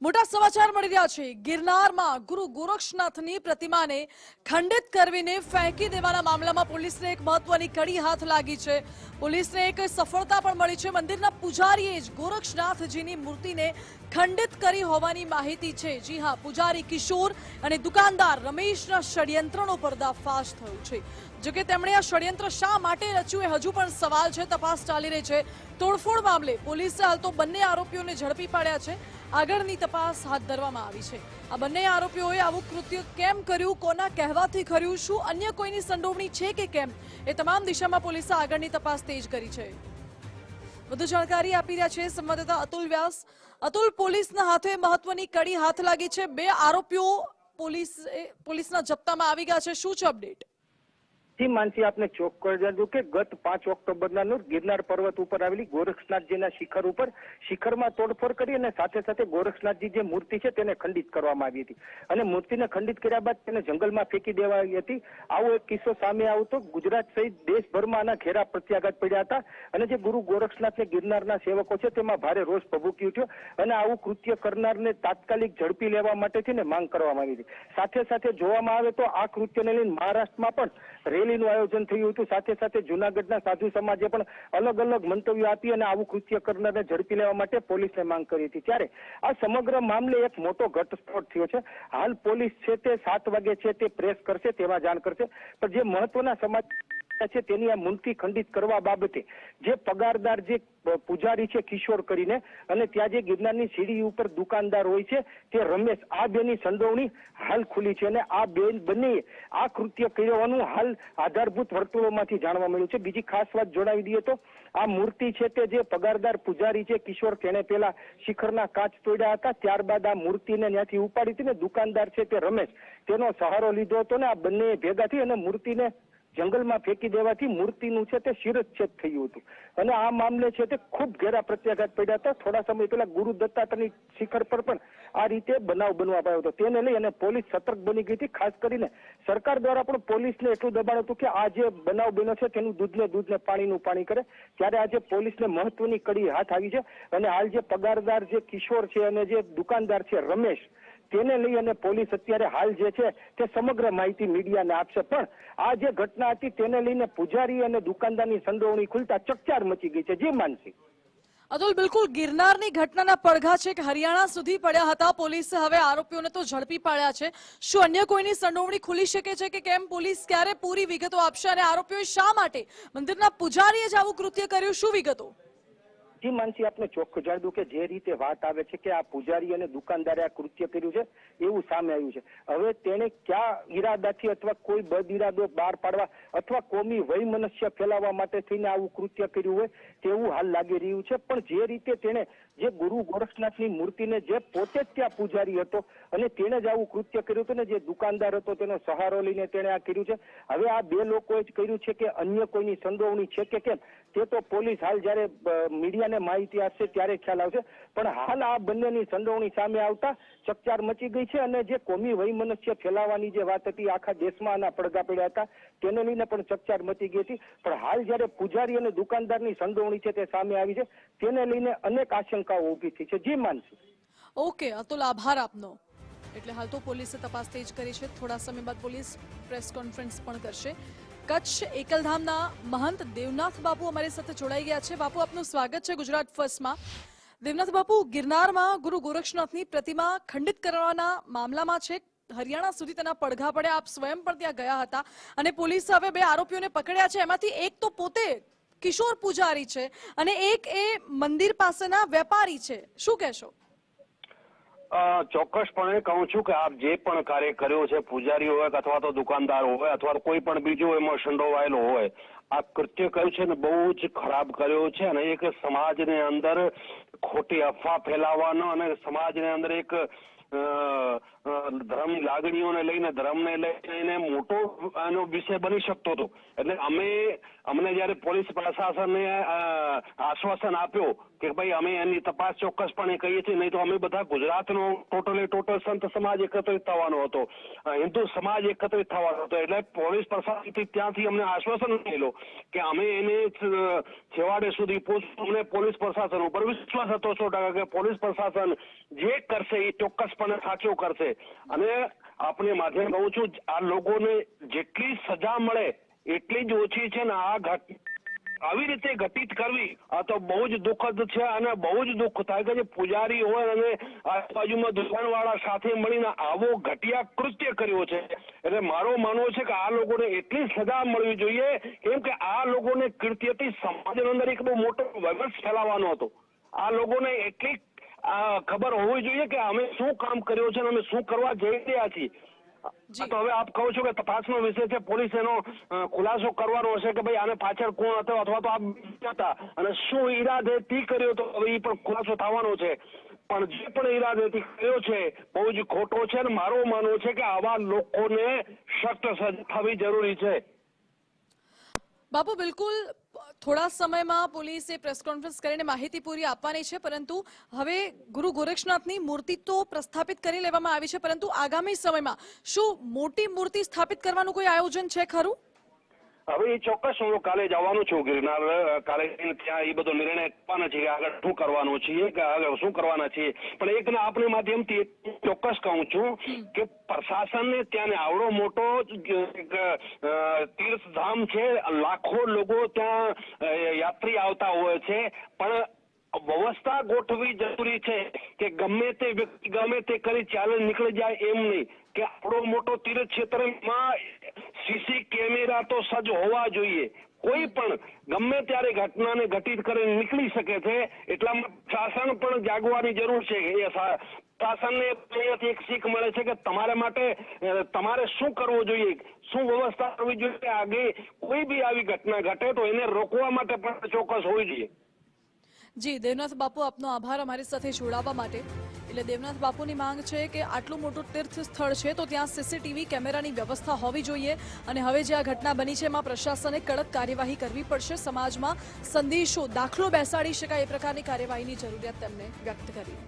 મોટા સમાચાર મળી રહ્યા છે। ગિરનારમાં ગુરુ ગોરક્ષનાથની પ્રતિમાને ખંડિત કરવીને ફેંકી દેવાના મામલામાં પોલીસને એક મહત્વની કડી હાથ લાગી છે। પોલીસને એક સફળતા પણ મળી છે। મંદિરના પૂજારીએ જ ગોરક્ષનાથજીની મૂર્તિને ખંડિત કરી હોવાની માહિતી છે। જી હા, પૂજારી કિશોર અને દુકાનદાર રમેશના ષડયંત્રનો પર્દાફાશ થયો છે। જોકે તેમણે આ ષડયંત્ર શા માટે રચ્યું એ હજુ પણ સવાલ છે। તપાસ ચાલી રહી છે। તોડફોડ મામલે પોલીસે હાલ તો બંને આરોપીઓને ઝડપી પાડ્યા છે। આગળની તપાસ હાથ ધરવામાં આવી છે। આ બંને આરોપીઓએ આવું કૃત્ય કેમ કર્યું, કોના કહેવાથી કર્યું, શું અન્ય કોઈની સંડોવણી છે કે કેમ, એ તમામ દિશામાં પોલીસે આગળની તપાસ તેજ કરી છે। વધુ જાણકારી આપી રહ્યા છે સંવાદદાતા અતુલ વ્યાસ। અતુલ, પોલીસના હાથે મહત્વની કડી હાથ લાગી છે। બે આરોપીઓ પોલીસના જપ્તામાં આવી ગયા છે। શું છે અપડેટ? જી માનસી, આપને ચોક્કસ જણાવ્યું કે ગત 5 ઓક્ટોબરના રોજ ગિરનાર પર્વત ઉપર આવેલી ગોરક્ષનાથજીના શિખર ઉપર શિખરમાં તોડફોડ કરી અને સાથે સાથે ગોરક્ષનાથજી જે મૂર્તિ છે તેને ખંડિત કરવામાં આવી હતી અને મૂર્તિને ખંડિત કર્યા બાદ તેને જંગલમાં ફેંકી દેવાઈ હતી। આવો એક કિસ્સો સામે આવતો ગુજરાત સહિત દેશભરમાં આના ઘેરા પ્રત્યાઘાત પડ્યા હતા અને જે ગુરુ ગોરક્ષનાથને ગિરનારના સેવકો છે તેમાં ભારે રોષ ભભૂકી ઉઠ્યો અને આવું કૃત્ય કરનારને તાત્કાલિક ઝડપી લેવા માટે છે ને માંગ કરવામાં આવી હતી। સાથે સાથે જોવામાં આવે તો આ કૃત્યને લઈને મહારાષ્ટ્રમાં પણ રેલીનું આયોજન થયું હતું। સાથે સાથે જૂનાગઢના સાધુ સમાજે પણ અલગ અલગ મંતવ્યો આપી અને આવું કૃત્ય કરનારને ઝડપી લેવા માટે પોલીસને માંગ કરી હતી। ત્યારે આ સમગ્ર મામલે એક મોટો ઘટસ્ફોટ થયો છે। હાલ પોલીસ છે તે 7 વાગે છે તે પ્રેસ કરશે, તેમાં જાણ કરશે, પણ જે મહત્વના સમાચાર છે તેની આ મૂર્તિ ખંડિત કરવા બાબતે જે પગારદાર જે પૂજારી છે કિશોર કરીને અને ત્યાં જે ગિરનારની સીડી ઉપર દુકાનદાર હોય છે તે રમેશ, આ બેની સંડોવણી હાલ ખુલી છે અને આ બંને આ કૃત્ય કર્યાનું હાલ આધારભૂત વર્તુળોમાંથી જાણવા મળ્યું છે। બીજી ખાસ વાત જણાવી દઈએ તો આ મૂર્તિ છે તે જે પગારદાર પૂજારી છે કિશોર, તેને પેલા શિખરના કાચ તોડ્યા હતા, ત્યારબાદ આ મૂર્તિને ત્યાંથી ઉપાડી હતી ને દુકાનદાર છે તે રમેશ તેનો સહારો લીધો હતો ને આ બંને ભેગા થઈ અને મૂર્તિને જંગલમાં ફેંકી દેવાથી મૂર્તિનું છે તે શિરચ્છેદ થયું હતું અને આ મામલે છે તે ખૂબ ઘેરા પ્રત્યાઘાત પડ્યા હતા। થોડા સમય પહેલા ગુરુ દત્તાત્રેયની શિખર પર પણ આ રીતે બનાવ બનવા પામ્યો હતો। તેને લઈ અને પોલીસ સતર્ક બની ગઈ હતી। ખાસ કરીને સરકાર દ્વારા પણ પોલીસને એટલું દબાણ હતું કે આ જે બનાવ બન્યો છે તેનું દૂધને પાણીનું પાણી કરે। ત્યારે આજે પોલીસને મહત્વની કડી હાથ આવી છે અને હાલ જે પગારદાર જે કિશોર છે અને જે દુકાનદાર છે રમેશ, તેને લઈ અને પોલીસ અત્યારે હાલ જે છે તે સમગ્ર માહિતી મીડિયાને આપશે। પણ આ જે ઘટના હતી તેને લઈને પૂજારી અને દુકાનદારની સંડોવણી ખુલતા ચકચાર મચી ગઈ છે। જી માનસી। અતુલ, બિલકુલ ગિરનારની ઘટનાના પડઘા છે કે હરિયાણા સુધી પડ્યા હતા। પોલીસે હવે આરોપીઓને તો ઝડપી પાડ્યા છે। શું અન્ય કોઈની સંડોવણી ખુલી શકે છે કે કેમ? પોલીસ ક્યારે પૂરી વિગતો આપશે અને આરોપીઓએ શા માટે મંદિરના પૂજારીએ જ આવું કૃત્ય કર્યું, શું વિગતો? જી માનસી, આપને ચોખ્ખું જાણ્યું કે જે રીતે વાત આવે છે કે આ પૂજારી અને દુકાનદારે આ કૃત્ય કર્યું છે એવું સામે આવ્યું છે। હવે તેને ક્યાં ઈરાદાથી અથવા કોઈ બદ ઈરાદો બહાર પાડવા અથવા કોમી વૈમનસ્ય ફેલાવવા માટે થઈને આવું કૃત્ય કર્યું હોય તેવું હાલ લાગી રહ્યું છે। પણ જે રીતે તેને જે ગુરુ ગોરક્ષનાથની મૂર્તિને જે પોતે જ ત્યાં પૂજારી હતો અને તેને જ આવું કૃત્ય કર્યું હતું ને જે દુકાનદાર હતો તેનો સહારો લઈને તેને આ કર્યું છે। હવે આ બે લોકોએ જ કર્યું છે કે અન્ય કોઈની સંડોવણી છે કે કેમ તે તો પોલીસ હાલ જયારે મીડિયાને માહિતી આપશે ત્યારે ખ્યાલ આવશે। પણ હાલ આ બંનેની સંડોવણી સામે આવતા ચકચાર મચી ગઈ છે અને જે કોમી વૈમનસ્ય ફેલાવવાની જે વાત હતી આખા દેશમાં આના પડઘા પડ્યા હતા તેને લઈને પણ ચકચાર મચી ગઈ હતી। પણ હાલ જયારે પૂજારી અને દુકાનદારની સંડોવણી છે તે સામે આવી છે તેને લઈને અનેક આશંકાઓ ઉભી થઈ છે। જી માનસી। ઓકે અતુલ, આભાર આપનો। એટલે હાલ તો પોલીસે તપાસ તેજ કરી છે। થોડા સમય બાદ પોલીસ પ્રેસ કોન્ફરન્સ પણ કરશે। કચ્છ એકલધામના મહંત દેવનાથ બાપુ અમારી સાથે જોડાઈ ગયા છે। બાપુ, આપનું સ્વાગત છે ગુજરાત ફર્સ્ટમાં। દેવનાથ બાપુ, ગિરનારમાં ગુરુ ગોરક્ષનાથની પ્રતિમા ખંડિત કરવાના મામલામાં છે હરિયાણા સુધી તેના પડઘા પડ્યા। આપ સ્વયં પણ ત્યાં ગયા હતા અને પોલીસે હવે બે આરોપીઓને પકડ્યા છે। એમાંથી એક તો પોતે કિશોર પૂજારી છે અને એક એ મંદિર પાસેના વેપારી છે। શું કહેશો? ચોક્કસપણે કહું છું કે આપ જે પણ કાર્ય કર્યો છે, પૂજારી હોય અથવા તો દુકાનદાર હોય અથવા કોઈ પણ બીજો એમાં સંડોવાયેલો હોય, આ કૃત્ય કર્યું છે ને બહુ જ ખરાબ કર્યો છે અને એક સમાજને અંદર ખોટી અફવા ફેલાવવાનો અને સમાજને અંદર એક ધર્મની લાગણીઓને લઈને ધર્મને લઈને મોટો આનો વિષય બની શકતો હતો। એટલે અમને જયારે પોલીસ પ્રશાસને આશ્વાસન આપ્યો કે ભાઈ અમે એની તપાસ ચોક્કસપણે કરીએ છીએ, નહીં તો અમે બધા ગુજરાતનો ટોટલ સંત સમાજ એકત્રિત થવાનો હતો, હિન્દુ સમાજ એકત્રિત થવાનો હતો। એટલે પોલીસ પ્રશાસનથી ત્યાંથી અમને આશ્વાસન મળેલો કે અમે એને છેવાડે સુધી પહોંચશું. અમને પોલીસ પ્રશાસન ઉપર વિશ્વાસ હતો 100% કે પોલીસ પ્રશાસન જે કરશે એ ચોક્કસપણે સાચું કરશે. અને આપને માધ્યમ કહું છું, આ લોકોને જેટલી સજા મળે એટલી જ ઓછી છે ને આ આવી રીતે ઘટિત કરવી આ તો બહુ જ દુઃખદ છે. અને બહુ જ દુઃખ થાય કે જે પૂજારી હોય અને આજુબાજુમાં દુકાનવાળા સાથે મળીને આવો ઘટિયા કૃત્ય કર્યો છે. એટલે મારો માનવું છે કે આ લોકોને એટલી સજા મળવી જોઈએ, કેમ કે આ લોકોને કૃત્યથી સમાજની અંદર એક બહુ મોટો વાયરસ ફેલાવવાનો હતો. આ લોકોને એટલી ખબર હોવી જોઈએ કે અમે શું કામ કર્યો છે અને અમે શું કરવા જઈ રહ્યા છીએ. તો હવે આપ કહો છો કે તપાસનો વિષય છે, પોલીસ એનો ખુલાસો કરવાનો હશે કે ભાઈ આને પાછળ કોણ હતો અથવા તો આ હતા અને શું ઈરાદેથી કર્યો, તો હવે એ પણ ખુલાસો થવાનો છે. પણ જે પણ ઈરાદેથી કર્યો છે બહુ જ ખોટો છે અને મારું માનવું છે કે આવા લોકોને સખ્ત સજા થવી જરૂરી છે. બાપુ, બિલકુલ થોડા સમયમાં પોલીસે પ્રેસ કોન્ફરન્સ કરીને માહિતી પૂરી આપવાની છે, પરંતુ હવે ગુરુ ગોરક્ષનાથની મૂર્તિ તો પ્રસ્થાપિત કરી લેવામાં આવી છે, પરંતુ આગામી સમયમાં શું મોટી મૂર્તિ સ્થાપિત કરવાનું કોઈ આયોજન છે ખરું? હવે એ ચોક્કસ હું કાલે જવાનું છું ગિરનાર. કાલે ત્યાં એ બધો નિર્ણય કરવાના છે કે આગળ શું કરવાનું છે કે આગળ શું કરવાના છીએ. પણ એક આપને માધ્યમથી ચોક્કસ કહું છું કે પ્રશાસનને ત્યાં આવડો મોટો તીર્થધામ છે, લાખો લોકો ત્યાં યાત્રી આવતા હોય છે, પણ વ્યવસ્થા ગોઠવી જરૂરી છે કે ગમે તે વ્યક્તિ ગમે તે કરી ચાલે નીકળી જાય એમ નહીં. કે આપણો મોટો તીર્થ ક્ષેત્રમાં સીસી કેમેરા તો સજ્જ હોવા જોઈએ. કોઈ પણ ગમે ત્યારે ઘટનાને ઘટિત કરીને નીકળી શકે છે. એટલામાં શાસન પણ જાગવાની જરૂર છે. એ શાસનને અહીંયાથી એક શીખ મળે છે કે તમારા માટે તમારે શું કરવું જોઈએ, શું વ્યવસ્થા કરવી જોઈએ કે આગે કોઈ બી આવી ઘટના ઘટે તો એને રોકવા માટે પણ ચોક્કસ હોવી જોઈએ. જી દેવનાથ બાપુ, આપનો આભાર અમારી સાથે જોડાવા માટે. એટલે દેવનાથ બાપુની માંગ છે કે આટલું મોટું તીર્થ સ્થળ છે તો ત્યાં સીસીટીવી કેમેરાની વ્યવસ્થા હોવી જોઈએ અને હવે જે આ ઘટના બની છે એમાં પ્રશાસને કડક કાર્યવાહી કરવી પડશે. સમાજમાં સંદેશો દાખલો બેસાડી શકાય એ પ્રકારની કાર્યવાહીની જરૂરિયાત તેમને વ્યક્ત કરી.